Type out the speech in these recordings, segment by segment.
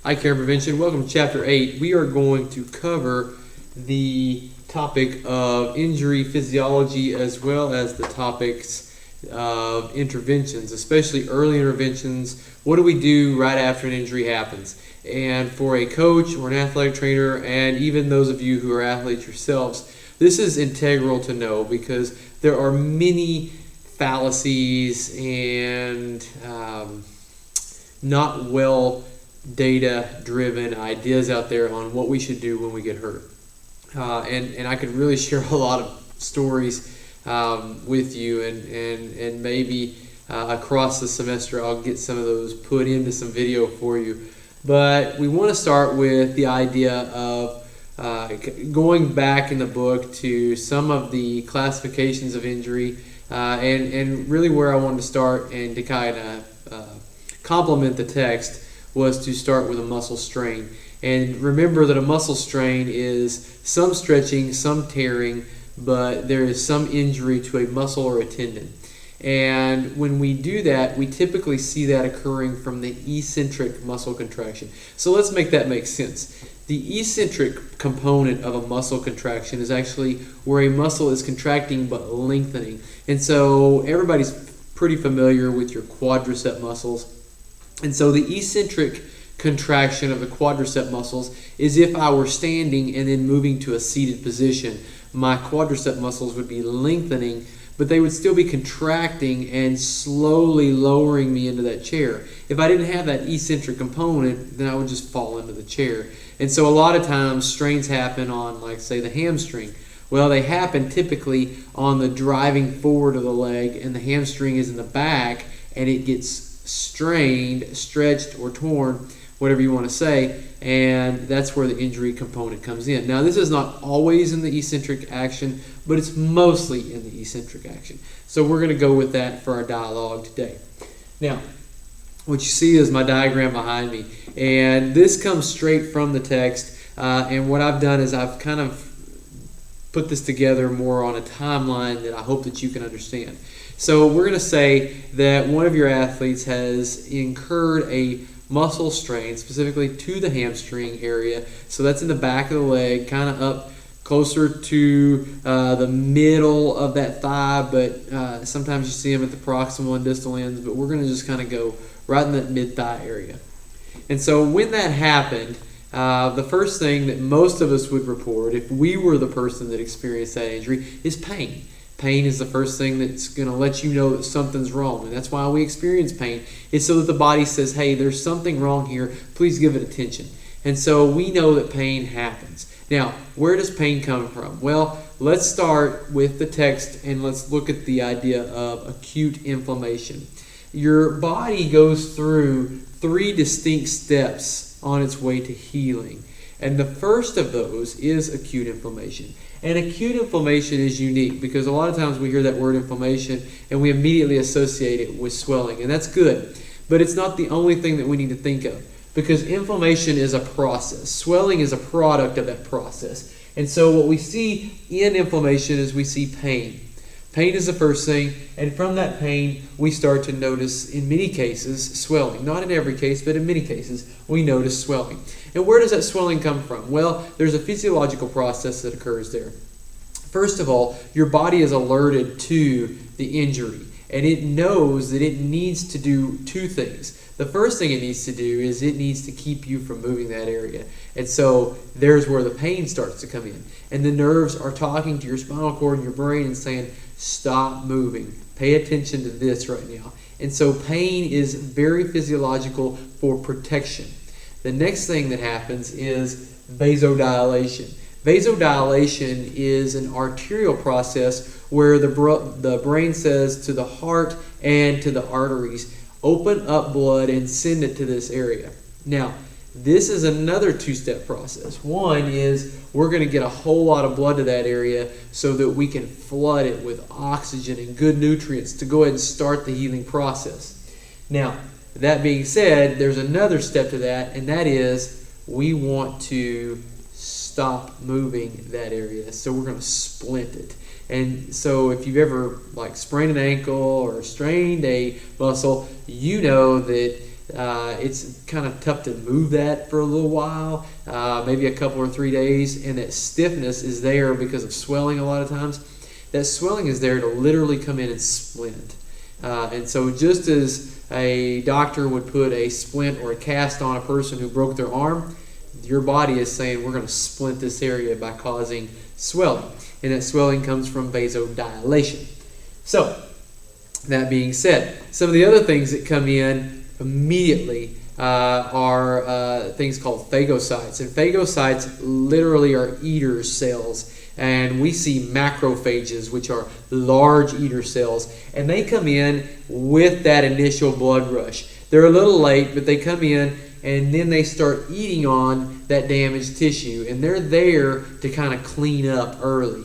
Eye Care and Prevention. Welcome to Chapter 8. We are going to cover the topic of injury physiology as well as the topics of interventions, especially early interventions. What do we do right after an injury happens? And for a coach or an athletic trainer, and even those of you who are athletes yourselves, this is integral to know because there are many fallacies and not well data-driven ideas out there on what we should do when we get hurt. And I could really share a lot of stories with you, and maybe across the semester I'll get some of those put into some video for you. But we want to start with the idea of going back in the book to some of the classifications of injury, and really where I wanted to start and to kind of complement the text was to start with a muscle strain. And remember that a muscle strain is some stretching, some tearing, but there is some injury to a muscle or a tendon. And when we do that, we typically see that occurring from the eccentric muscle contraction. So let's make that make sense. The eccentric component of a muscle contraction is actually where a muscle is contracting but lengthening. And so everybody's pretty familiar with your quadricep muscles. And so the eccentric contraction of the quadricep muscles is if I were standing and then moving to a seated position. My quadricep muscles would be lengthening, but they would still be contracting and slowly lowering me into that chair. If I didn't have that eccentric component, then I would just fall into the chair. And so a lot of times strains happen on, like, say, the hamstring. Well, they happen typically on the driving forward of the leg, and the hamstring is in the back, and it gets strained, stretched, or torn, whatever you want to say, and that's where the injury component comes in. Now, this is not always in the eccentric action, but it's mostly in the eccentric action. So we're going to go with that for our dialogue today. Now, what you see is my diagram behind me, and this comes straight from the text, and what I've done is I've kind of put this together more on a timeline that I hope that you can understand. So we're going to say that one of your athletes has incurred a muscle strain, specifically to the hamstring area. So that's in the back of the leg, kind of up closer to the middle of that thigh, but sometimes you see them at the proximal and distal ends, but we're going to just kind of go right in that mid-thigh area. And so when that happened, the first thing that most of us would report, if we were the person that experienced that injury, is pain. Pain is the first thing that's going to let you know that something's wrong. And that's why we experience pain. It's so that the body says, hey, there's something wrong here. Please give it attention. And so we know that pain happens. Now, where does pain come from? Well, let's start with the text and let's look at the idea of acute inflammation. Your body goes through 3 distinct steps on its way to healing. And the first of those is acute inflammation. And acute inflammation is unique because a lot of times we hear that word inflammation and we immediately associate it with swelling, and that's good. But it's not the only thing that we need to think of, because inflammation is a process. Swelling is a product of that process. And so what we see in inflammation is we see pain. Pain is the first thing, and from that pain we start to notice, in many cases, swelling. Not in every case, but in many cases we notice swelling. And where does that swelling come from? Well, there's a physiological process that occurs there. First of all, your body is alerted to the injury, and it knows that it needs to do 2 things. The first thing it needs to do is it needs to keep you from moving that area. And so there's where the pain starts to come in. And the nerves are talking to your spinal cord and your brain and saying, stop moving. Pay attention to this right now. And so pain is very physiological for protection. The next thing that happens is vasodilation. Vasodilation is an arterial process where the brain says to the heart and to the arteries, open up blood and send it to this area. Now, this is another 2-step process. One is we're going to get a whole lot of blood to that area so that we can flood it with oxygen and good nutrients to go ahead and start the healing process. Now, that being said, there's another step to that, and that is we want to stop moving that area. So we're going to splint it. And so if you've ever sprained an ankle or strained a muscle, you know that it's kind of tough to move that for a little while, maybe a couple or 3 days, and that stiffness is there because of swelling a lot of times. That swelling is there to literally come in and splint. And so just as a doctor would put a splint or a cast on a person who broke their arm, your body is saying we're going to splint this area by causing swelling. And that swelling comes from vasodilation. So, that being said, some of the other things that come in immediately are things called phagocytes. And phagocytes literally are eater cells. And we see macrophages, which are large eater cells. And they come in with that initial blood rush. They're a little late, but they come in and then they start eating on that damaged tissue. And they're there to kind of clean up early,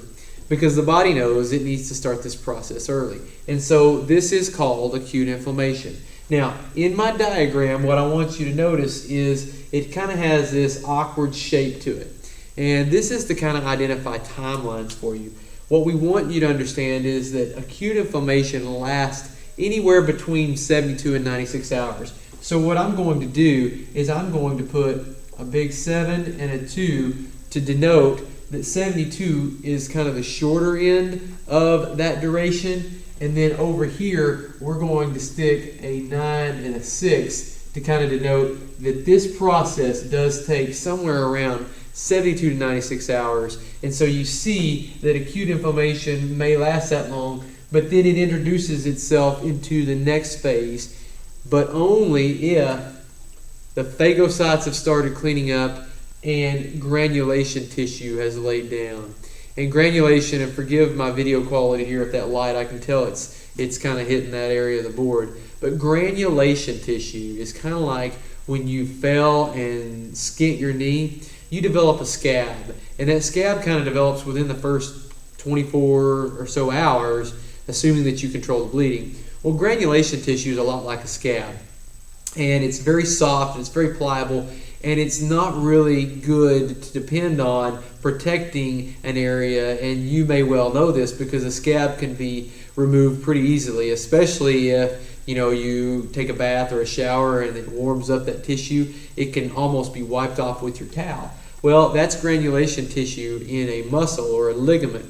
because the body knows it needs to start this process early. And so this is called acute inflammation. Now, in my diagram, what I want you to notice is it kind of has this awkward shape to it. And this is to kind of identify timelines for you. What we want you to understand is that acute inflammation lasts anywhere between 72 and 96 hours. So what I'm going to do is I'm going to put a big 7 and a 2 to denote that 72 is kind of the shorter end of that duration. And then over here, we're going to stick a 9 and a 6 to kind of denote that this process does take somewhere around 72 to 96 hours. And so you see that acute inflammation may last that long, but then it introduces itself into the next phase, but only if the phagocytes have started cleaning up and granulation tissue has laid down. And granulation, and forgive my video quality here, if that light, I can tell it's kind of hitting that area of the board. But granulation tissue is kind of like when you fell and skint your knee, you develop a scab. And that scab kind of develops within the first 24 or so hours, assuming that you control the bleeding. Well, granulation tissue is a lot like a scab. And it's very soft, it's very pliable, and it's not really good to depend on protecting an area. And you may well know this because a scab can be removed pretty easily, especially if you take a bath or a shower and it warms up that tissue. It can almost be wiped off with your towel. Well, that's granulation tissue in a muscle or a ligament,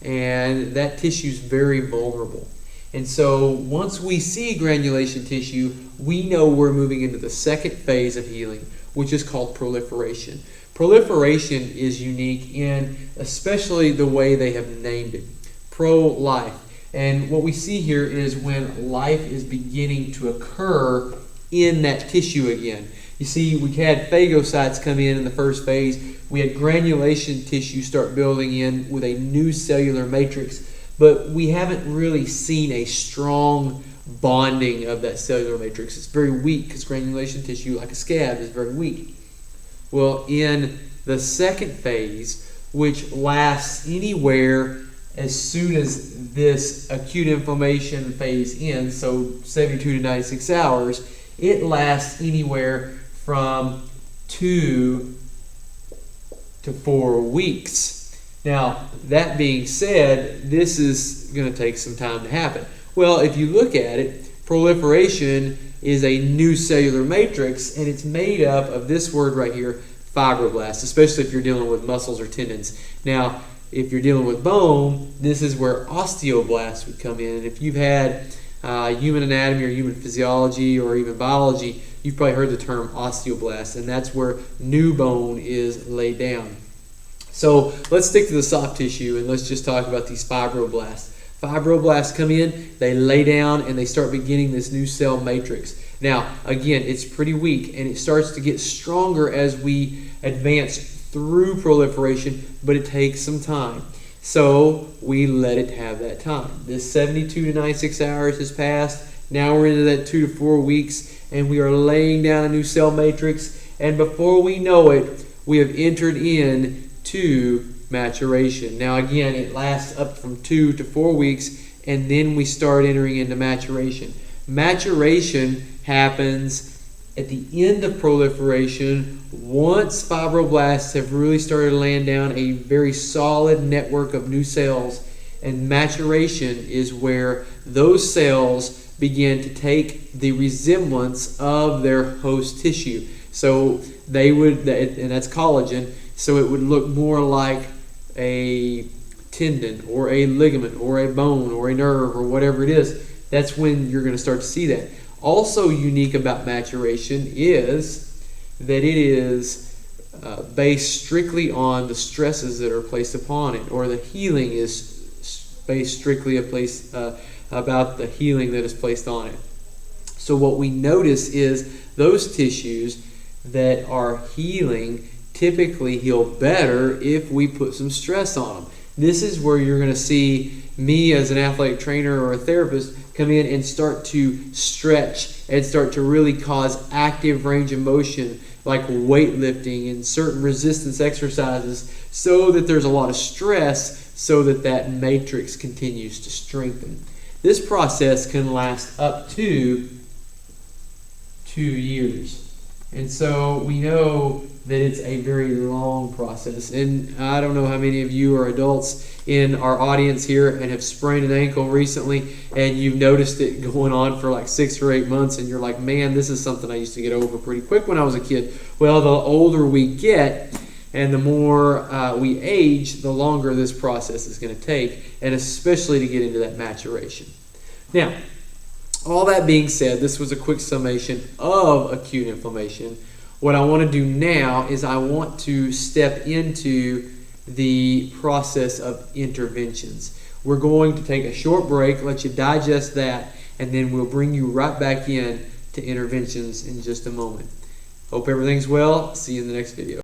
and that tissue is very vulnerable. And so once we see granulation tissue, we know we're moving into the second phase of healing, which is called proliferation. Proliferation is unique in especially the way they have named it, pro-life. And what we see here is when life is beginning to occur in that tissue again. You see, we had phagocytes come in the first phase. We had granulation tissue start building in with a new cellular matrix. But we haven't really seen a strong bonding of that cellular matrix. It's very weak because granulation tissue, like a scab, is very weak. Well, in the second phase, which lasts anywhere as soon as this acute inflammation phase ends, so 72 to 96 hours, it lasts anywhere from 2 to 4 weeks. Now, that being said, this is going to take some time to happen. Well, if you look at it, proliferation is a new cellular matrix, and it's made up of this word right here, fibroblasts, especially if you're dealing with muscles or tendons. Now, if you're dealing with bone, this is where osteoblasts would come in. And if you've had human anatomy or human physiology or even biology, you've probably heard the term osteoblast, and that's where new bone is laid down. So let's stick to the soft tissue and let's just talk about these fibroblasts. Fibroblasts come in, they lay down, and they start beginning this new cell matrix. Now, again, it's pretty weak, and it starts to get stronger as we advance through proliferation, but it takes some time. So we let it have that time. This 72 to 96 hours has passed. Now we're into that 2 to 4 weeks, and we are laying down a new cell matrix, and before we know it, we have entered in to maturation. Now again, it lasts up from 2 to 4 weeks, and then we start entering into maturation. Maturation happens at the end of proliferation once fibroblasts have really started laying down a very solid network of new cells, and maturation is where those cells begin to take the resemblance of their host tissue. So they would, and that's collagen, so it would look more like a tendon or a ligament or a bone or a nerve or whatever it is. That's when you're going to start to see that. Also unique about maturation is that it is based strictly on the stresses that are placed upon it, or the healing is based strictly about the healing that is placed on it. So what we notice is those tissues that are healing typically heal better if we put some stress on them. This is where you're going to see me as an athletic trainer or a therapist come in and start to stretch and start to really cause active range of motion, like weightlifting and certain resistance exercises, so that there's a lot of stress so that that matrix continues to strengthen. This process can last up to 2 years. And so we know that it's a very long process. And I don't know how many of you are adults in our audience here and have sprained an ankle recently, and you've noticed it going on for like 6 or 8 months, and you're like, man, this is something I used to get over pretty quick when I was a kid. Well, the older we get and the more we age, the longer this process is going to take, and especially to get into that maturation. Now, all that being said, this was a quick summation of acute inflammation. What I want to do now is I want to step into the process of interventions. We're going to take a short break, let you digest that, and then we'll bring you right back in to interventions in just a moment. Hope everything's well. See you in the next video.